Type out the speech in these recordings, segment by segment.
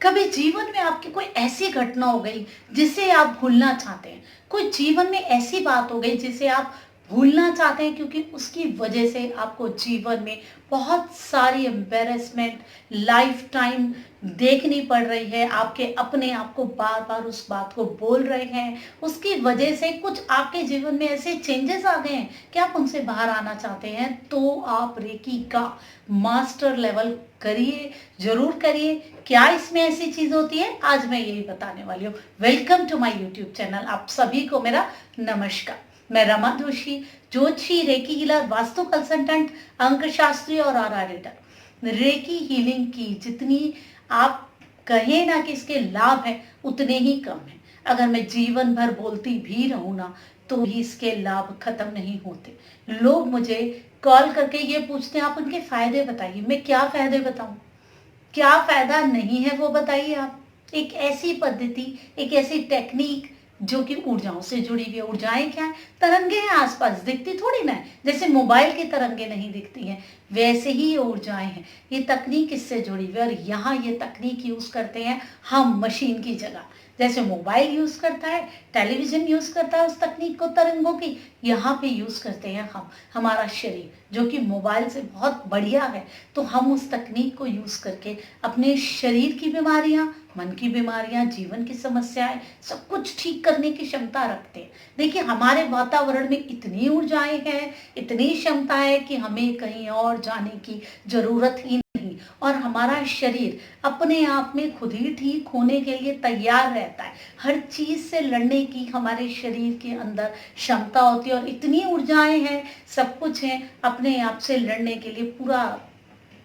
कभी जीवन में आपकी कोई ऐसी घटना हो गई जिसे आप भूलना चाहते हैं। कोई जीवन में ऐसी बात हो गई जिसे आप भूलना चाहते हैं क्योंकि उसकी वजह से आपको जीवन में बहुत सारी एम्बेरसमेंट लाइफ टाइम देखनी पड़ रही है। आपके अपने आप को बार बार उस बात को बोल रहे हैं। उसकी वजह से कुछ आपके जीवन में ऐसे चेंजेस आ गए हैं कि आप उनसे बाहर आना चाहते हैं, तो आप रेकी का मास्टर लेवल करिए, जरूर करिए। क्या इसमें ऐसी चीज होती है, आज मैं यही बताने वाली हूँ। Welcome to my YouTube channel. आप सभी को मेरा नमस्कार। मैं रमा जोशी, ज्योतिषी, रेकी हीलर, वास्तु कंसल्टेंट, अंक शास्त्री और आर रीडर। रेकी हीलिंग की जितनी आप कहें ना कि इसके लाभ हैं उतने ही कम हैं। अगर मैं जीवन भर बोलती भी रहूं ना तो भी इसके लाभ खत्म नहीं होते। लोग मुझे कॉल करके ये पूछते हैं आप उनके फायदे बताइए। मैं क्या फायदे बताऊं, क्या फायदा नहीं है वो बताइए आप। एक ऐसी पद्धति, एक ऐसी टेक्निक जो कि ऊर्जाओं से जुड़ी हुई है। ऊर्जाएं क्या है? तरंगे हैं आसपास, दिखती थोड़ी ना है। जैसे मोबाइल की तरंगे नहीं दिखती हैं वैसे ही ये ऊर्जाएं हैं। ये तकनीक इससे जुड़ी हुई है और यहाँ ये तकनीक यूज करते हैं हम मशीन की जगह। जैसे मोबाइल यूज करता है, टेलीविजन यूज करता है उस तकनीक को, तरंगों की, यहाँ पे यूज करते हैं हम हमारा शरीर जो कि मोबाइल से बहुत बढ़िया है। तो हम उस तकनीक को यूज करके अपने शरीर की बीमारियां, मन की बीमारियां, जीवन की समस्याएं सब कुछ ठीक करने की क्षमता रखते हैं। देखिए हमारे वातावरण में इतनी ऊर्जाएं हैं, इतनी क्षमता है कि हमें कहीं और जाने की जरूरत ही नहीं। और हमारा शरीर अपने आप में खुद ही ठीक होने के लिए तैयार रहता है। हर चीज से लड़ने की हमारे शरीर के अंदर क्षमता होती है और इतनी ऊर्जाएं हैं, सब कुछ है अपने आप से लड़ने के लिए। पूरा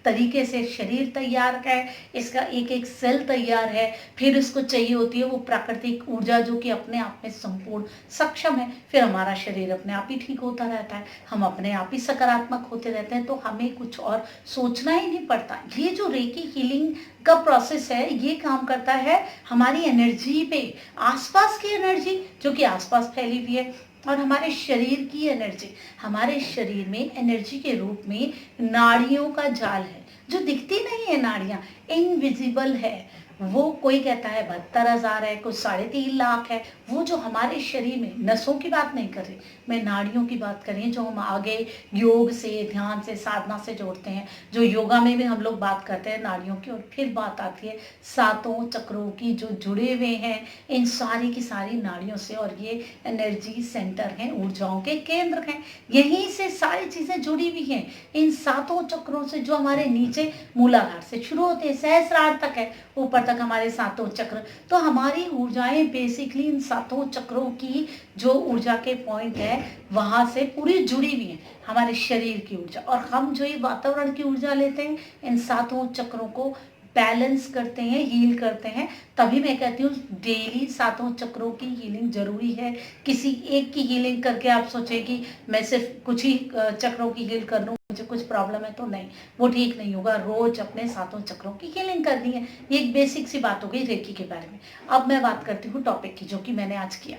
तरीके से शरीर तैयार है, इसका एक एक सेल तैयार है। फिर इसको चाहिए होती है वो प्राकृतिक ऊर्जा जो कि अपने आप में संपूर्ण सक्षम है। फिर हमारा शरीर अपने आप ही ठीक होता रहता है, हम अपने आप ही सकारात्मक होते रहते हैं। तो हमें कुछ और सोचना ही नहीं पड़ता। ये जो रेकी हीलिंग का प्रोसेस है ये काम करता है हमारी एनर्जी पे, आसपास की एनर्जी जो कि आसपास फैली हुई है और हमारे शरीर की एनर्जी। हमारे शरीर में एनर्जी के रूप में नाड़ियों का जाल है जो दिखती नहीं है। नाड़ियां इनविजिबल है। वो कोई कहता है 72,000 है, कुछ 3.5 लाख है। वो जो हमारे शरीर में, नसों की बात नहीं कर रही मैं, नाड़ियों की बात कर रही हूँ जो हम आगे योग से, ध्यान से, साधना से जोड़ते हैं। जो योगा में भी हम लोग बात करते हैं नाड़ियों की। और फिर बात आती है सातों चक्रों की जो जुड़े हुए हैं इन सारी की सारी नाड़ियों से। और ये एनर्जी सेंटर हैं, ऊर्जाओं के केंद्र हैं। यहीं से सारी चीजें जुड़ी हुई हैं इन सातों चक्रों से जो हमारे नीचे मूलाधार से शुरू होते हैं, सहस्रार तक है, ऊपर तक हमारे सातों चक्र। तो हमारी ऊर्जाएं बेसिकली इन सातों चक्रों की जो ऊर्जा के पॉइंट है वहां से पूरी जुड़ी हुई है हमारे शरीर की ऊर्जा। और हम जो ये वातावरण की ऊर्जा लेते हैं इन सातों चक्रों को बैलेंस करते हैं, हील करते हैं। तभी मैं कहती हूँ डेली सातों चक्रों की हीलिंग जरूरी है। किसी एक की हीलिंग करके आप सोचे कि मैं सिर्फ कुछ ही चक्रों की हील कर लूँ, मुझे कुछ प्रॉब्लम है, तो नहीं, वो ठीक नहीं होगा। रोज अपने सातों चक्रों की हीलिंग करनी है। ये एक बेसिक सी बात हो गई रेकी के बारे में। अब मैं बात करती हूँ टॉपिक की जो कि मैंने आज किया।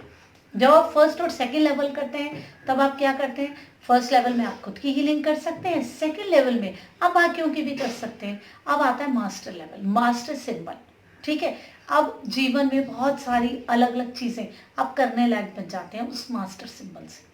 जब आप फर्स्ट और सेकंड लेवल करते हैं तब आप क्या करते हैं, फर्स्ट लेवल में आप खुद की हीलिंग कर सकते हैं, सेकंड लेवल में आप बाकियों की भी कर सकते हैं। अब आता है मास्टर लेवल, मास्टर सिंबल। ठीक है, अब जीवन में बहुत सारी अलग अलग चीजें आप करने लायक बन जाते हैं उस मास्टर सिंबल से,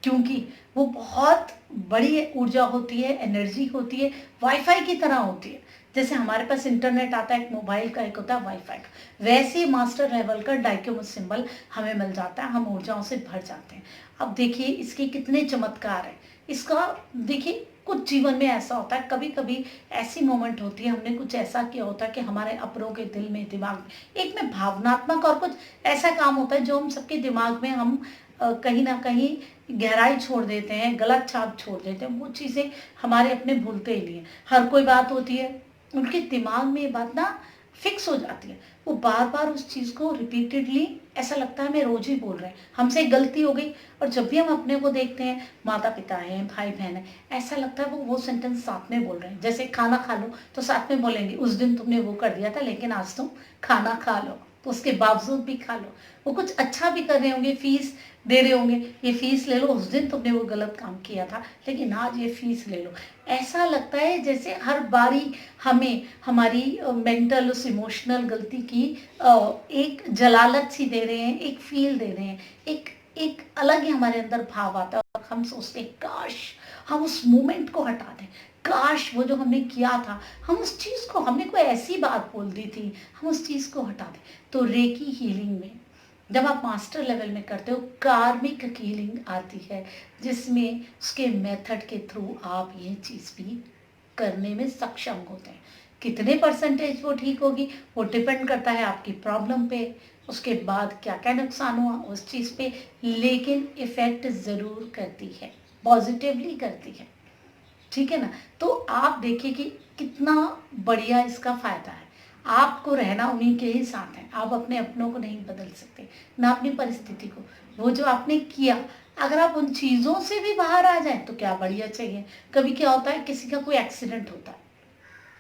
क्योंकि वो बहुत बड़ी ऊर्जा होती है, एनर्जी होती है, वाईफाई की तरह होती है। जैसे हमारे पास इंटरनेट आता है एक मोबाइल का, एक होता है वाईफाई का, वैसे ही मास्टर लेवल का डाइक्यूमस सिंबल हमें मिल जाता है। हम ऊर्जाओं से भर जाते हैं। अब देखिए इसके कितने चमत्कार है। इसका देखिए कुछ जीवन में ऐसा होता है, कभी कभी ऐसी मोमेंट होती है, हमने कुछ ऐसा किया होता है कि हमारे अपनों के दिल में, दिमाग में, एक में भावनात्मक और कुछ ऐसा काम होता है जो हम सबके दिमाग में हम कहीं ना कहीं गहराई छोड़ देते हैं, गलत छाप छोड़ देते हैं। वो चीज़ें हमारे अपने भूलते ही नहीं है। हर कोई बात होती है उनके दिमाग में ये बात ना फिक्स हो जाती है। वो बार बार उस चीज़ को रिपीटेडली, ऐसा लगता है हमें रोज ही बोल रहे हैं। हमसे गलती हो गई और जब भी हम अपने को देखते हैं, माता पिता हैं, भाई बहन है, ऐसा लगता है वो सेंटेंस साथ में बोल रहे हैं। जैसे खाना खा लो तो साथ में बोलेंगे उस दिन तुमने वो कर दिया था लेकिन आज तुम खाना खा लो। तो उसके बावजूद भी खा लो। वो कुछ अच्छा भी कर रहे होंगे, फीस दे रहे होंगे, ये फीस ले लो, उस दिन तुमने वो गलत काम किया था लेकिन आज ये फीस ले लो। ऐसा लगता है जैसे हर बारी हमें हमारी मेंटल उस इमोशनल गलती की एक जलालत सी दे रहे हैं, एक फील दे रहे हैं, एक एक अलग ही हमारे अंदर भाव आता है और हम सोचते हैं काश हम उस मोमेंट को हटा दें, काश वो जो हमने किया था, हम उस चीज़ को, हमने कोई ऐसी बात बोल दी थी, हम उस चीज़ को हटा दें। तो रेकी हीलिंग में जब आप मास्टर लेवल में करते हो, कार्मिक हीलिंग आती है जिसमें उसके मेथड के थ्रू आप ये चीज़ भी करने में सक्षम होते हैं। कितने परसेंटेज वो ठीक होगी वो डिपेंड करता है आपकी प्रॉब्लम पे, उसके बाद क्या क्या नुकसान हुआ उस चीज़ पे, लेकिन इफ़ेक्ट ज़रूर करती है, पॉजिटिवली करती है। ठीक है ना? तो आप देखिए कि कितना बढ़िया इसका फ़ायदा है। आपको रहना उन्हीं के ही साथ है, आप अपने अपनों को नहीं बदल सकते, ना अपनी परिस्थिति को। वो जो आपने किया, अगर आप उन चीज़ों से भी बाहर आ जाएँ तो क्या बढ़िया चाहिए। कभी क्या होता है, किसी का कोई एक्सीडेंट होता है,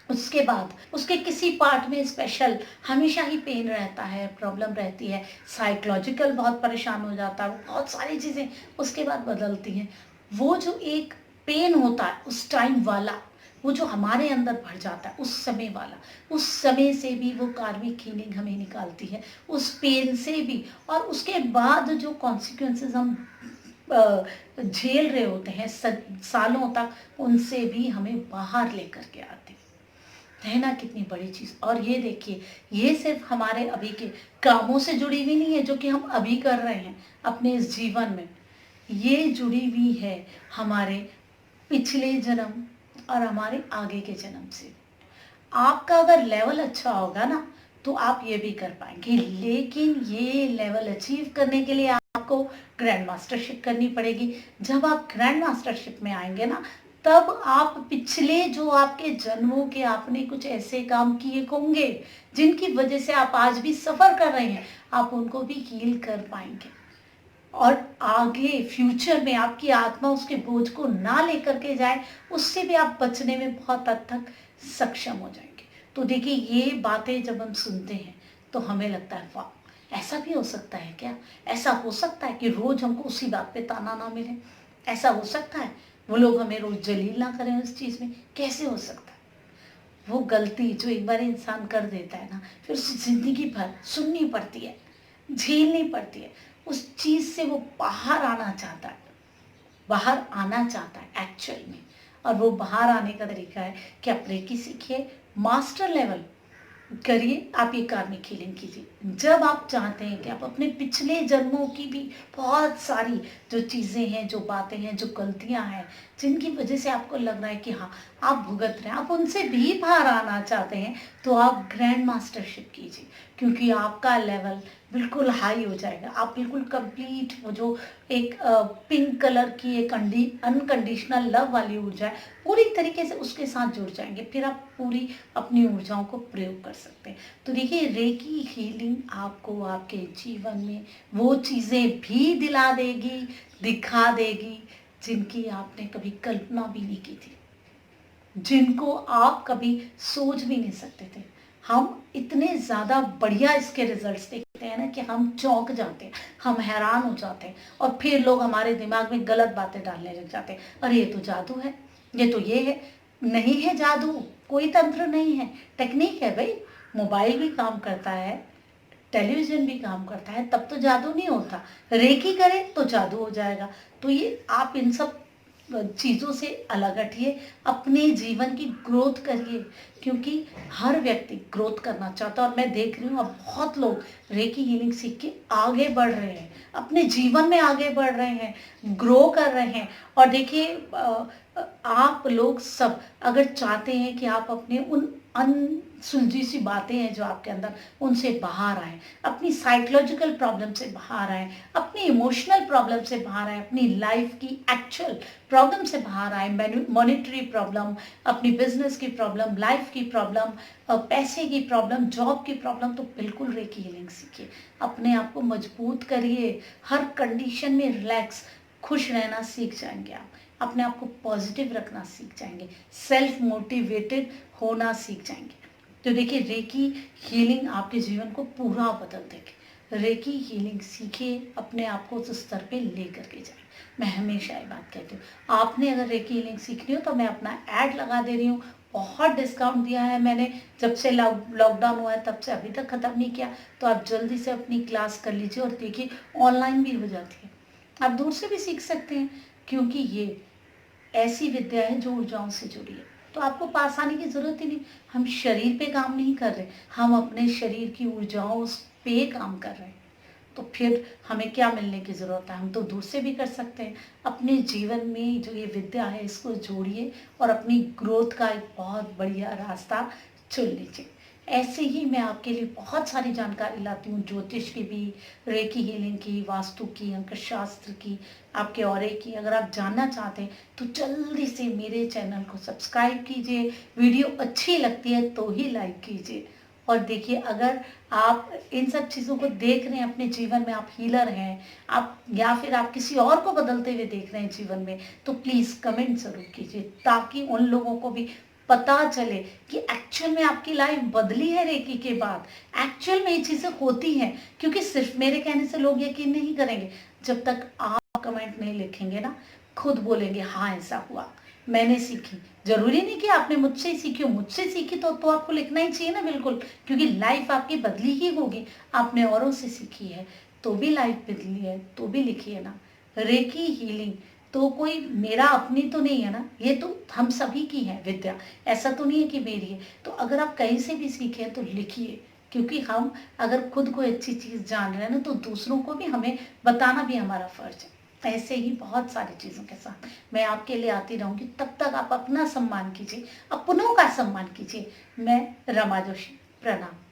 उसके बाद उसके किसी पार्ट में स्पेशल हमेशा ही पेन रहता है, प्रॉब्लम रहती है, साइकोलॉजिकल बहुत परेशान हो जाता है, वो बहुत सारी चीज़ें उसके बाद बदलती हैं। वो जो एक पेन होता है उस टाइम वाला, वो जो हमारे अंदर भर जाता है उस समय वाला, उस समय से भी वो कार्मिक हीलिंग हमें निकालती है, उस पेन से भी। और उसके बाद जो कॉन्सिक्वेंसेस हम झेल रहे होते हैं सालों तक, उनसे भी हमें बाहर लेकर के आती है ना। कितनी बड़ी चीज़। और ये देखिए, ये सिर्फ हमारे अभी के कामों से जुड़ी हुई नहीं है जो कि हम अभी कर रहे हैं अपने इस जीवन में, ये जुड़ी हुई है हमारे पिछले जन्म और हमारे आगे के जन्म से। आपका अगर लेवल अच्छा होगा ना तो आप ये भी कर पाएंगे, लेकिन ये लेवल अचीव करने के लिए आपको ग्रैंड मास्टरशिप करनी पड़ेगी। जब आप ग्रैंड मास्टरशिप में आएंगे ना, तब आप पिछले जो आपके जन्मों के आपने कुछ ऐसे काम किए होंगे जिनकी वजह से आप आज भी सफ़र कर रहे हैं, आप उनको भी हील कर पाएंगे। और आगे फ्यूचर में आपकी आत्मा उसके बोझ को ना लेकर के जाए, उससे भी आप बचने में बहुत हद तक सक्षम हो जाएंगे। तो देखिए, ये बातें जब हम सुनते हैं तो हमें लगता है वाह, ऐसा भी हो सकता है क्या? ऐसा हो सकता है कि रोज हमको उसी बात पे ताना ना मिले? ऐसा हो सकता है वो लोग हमें रोज जलील ना करें उस चीज़ में? कैसे हो सकता है? वो गलती जो एक बार इंसान कर देता है ना, फिर उसे जिंदगी भर सुननी पड़ती है, झेलनी पड़ती है। उस चीज़ से वो बाहर आना चाहता है, बाहर आना चाहता है एक्चुअल में। और वो बाहर आने का तरीका है कि आप रेकी सीखिए, मास्टर लेवल करिए, आप ये कार्मिक हीलिंग कीजिए। जब आप चाहते हैं कि आप अपने पिछले जन्मों की भी बहुत सारी जो चीज़ें हैं, जो बातें हैं, जो गलतियां हैं, जिनकी वजह से आपको लग रहा है कि हाँ आप भुगत रहे हैं, आप उनसे भी बाहर आना चाहते हैं, तो आप ग्रैंड मास्टरशिप कीजिए। क्योंकि आपका लेवल बिल्कुल हाई हो जाएगा, आप बिल्कुल कंप्लीट वो जो एक पिंक कलर की एक अनकंडीशनल लव वाली ऊर्जा है, पूरी तरीके से उसके साथ जुड़ जाएंगे। फिर आप पूरी अपनी ऊर्जाओं को प्रयोग कर सकते हैं। तो देखिए, रेकी हीलिंग आपको आपके जीवन में वो चीज़ें भी दिला देगी, दिखा देगी, जिनकी आपने कभी कल्पना भी नहीं की थी, जिनको आप कभी सोच भी नहीं सकते थे। हम इतने ज़्यादा बढ़िया इसके रिजल्ट्स देखते हैं ना कि हम चौंक जाते हैं, हम हैरान हो जाते हैं, और फिर लोग हमारे दिमाग में गलत बातें डालने लग जाते हैं। अरे ये तो जादू है, ये तो ये है। नहीं है जादू, कोई तंत्र नहीं है, टेक्निक है भाई। मोबाइल भी काम करता है, टेलीविज़न भी काम करता है, तब तो जादू नहीं होता। रेकी करें तो जादू हो जाएगा। तो ये आप इन सब चीज़ों से अलग हटिए, अपने जीवन की ग्रोथ करिए, क्योंकि हर व्यक्ति ग्रोथ करना चाहता है। और मैं देख रही हूँ अब बहुत लोग रेकी हीलिंग सीख के आगे बढ़ रहे हैं, अपने जीवन में आगे बढ़ रहे हैं, ग्रो कर रहे हैं। और देखिए, आप लोग सब अगर चाहते हैं कि आप अपने उन अनसुलझी सी बातें हैं जो आपके अंदर, उनसे बाहर आए, अपनी साइकोलॉजिकल प्रॉब्लम से बाहर आए, अपनी इमोशनल प्रॉब्लम से बाहर आए, अपनी लाइफ की एक्चुअल प्रॉब्लम से बाहर आए, मॉनेटरी प्रॉब्लम, अपनी बिजनेस की प्रॉब्लम, लाइफ की प्रॉब्लम, पैसे की प्रॉब्लम, जॉब की प्रॉब्लम, तो बिल्कुल रेकी हीलिंग सीखिए। अपने आप को मजबूत करिए, हर कंडीशन में रिलैक्स, खुश रहना सीख जाएंगे आप, अपने आप को पॉजिटिव रखना सीख जाएंगे, सेल्फ मोटिवेटेड होना सीख जाएंगे। तो देखिए रेकी हीलिंग आपके जीवन को पूरा बदल देगी। रेकी हीलिंग सीखिए, अपने आप को उस स्तर पे लेकर के जाए। मैं हमेशा ये बात कहती हूँ, आपने अगर रेकी हीलिंग सीखनी हो तो मैं अपना ऐड लगा दे रही हूँ। बहुत डिस्काउंट दिया है मैंने, जब से लॉकडाउन हुआ है तब से अभी तक ख़त्म नहीं किया। तो आप जल्दी से अपनी क्लास कर लीजिए, और देखिए ऑनलाइन भी हो जाती है, आप दूर से भी सीख सकते हैं, क्योंकि ये ऐसी विद्या है जो ऊर्जाओं से जुड़ी है। तो आपको पास आने की ज़रूरत ही नहीं। हम शरीर पे काम नहीं कर रहे, हम अपने शरीर की ऊर्जाओं पे काम कर रहे हैं। तो फिर हमें क्या मिलने की ज़रूरत है, हम तो दूर से भी कर सकते हैं। अपने जीवन में जो ये विद्या है इसको जोड़िए, और अपनी ग्रोथ का एक बहुत बढ़िया रास्ता चुन लीजिए। ऐसे ही मैं आपके लिए बहुत सारी जानकारी लाती हूँ, ज्योतिष की भी, रेकी हीलिंग की, वास्तु की, अंकशास्त्र की, आपके ऑरे की। अगर आप जानना चाहते हैं तो जल्दी से मेरे चैनल को सब्सक्राइब कीजिए, वीडियो अच्छी लगती है तो ही लाइक कीजिए। और देखिए, अगर आप इन सब चीज़ों को देख रहे हैं अपने जीवन में, आप हीलर हैं, आप या फिर आप किसी और को बदलते हुए देख रहे हैं जीवन में, तो प्लीज़ कमेंट ज़रूर कीजिए, ताकि उन लोगों को भी पता चले कि एक्चुअल में आपकी लाइफ बदली है रेकी के बाद। एक्चुअल में ये चीज़ें होती हैं, क्योंकि सिर्फ मेरे कहने से लोग यकीन नहीं करेंगे। जब तक आप कमेंट नहीं लिखेंगे ना, खुद बोलेंगे हाँ ऐसा हुआ, मैंने सीखी। जरूरी नहीं कि आपने मुझसे ही सीखी हो, मुझसे सीखी तो आपको लिखना ही चाहिए ना, बिल्कुल, क्योंकि लाइफ आपकी बदली ही होगी। आपने औरों से सीखी है तो भी लाइफ बदली है, तो भी लिखिए ना। रेकी हीलिंग तो कोई मेरा अपनी तो नहीं है ना, ये तो हम सभी की है विद्या, ऐसा तो नहीं है कि मेरी है। तो अगर आप कहीं से भी सीखे तो लिखिए, क्योंकि हम अगर खुद कोई अच्छी चीज़ जान रहे हैं ना, तो दूसरों को भी हमें बताना भी हमारा फर्ज है। ऐसे ही बहुत सारी चीज़ों के साथ मैं आपके लिए आती रहूँगी। तब तक आप अपना सम्मान कीजिए, अपनों का सम्मान कीजिए। मैं रमा जोशी, प्रणाम।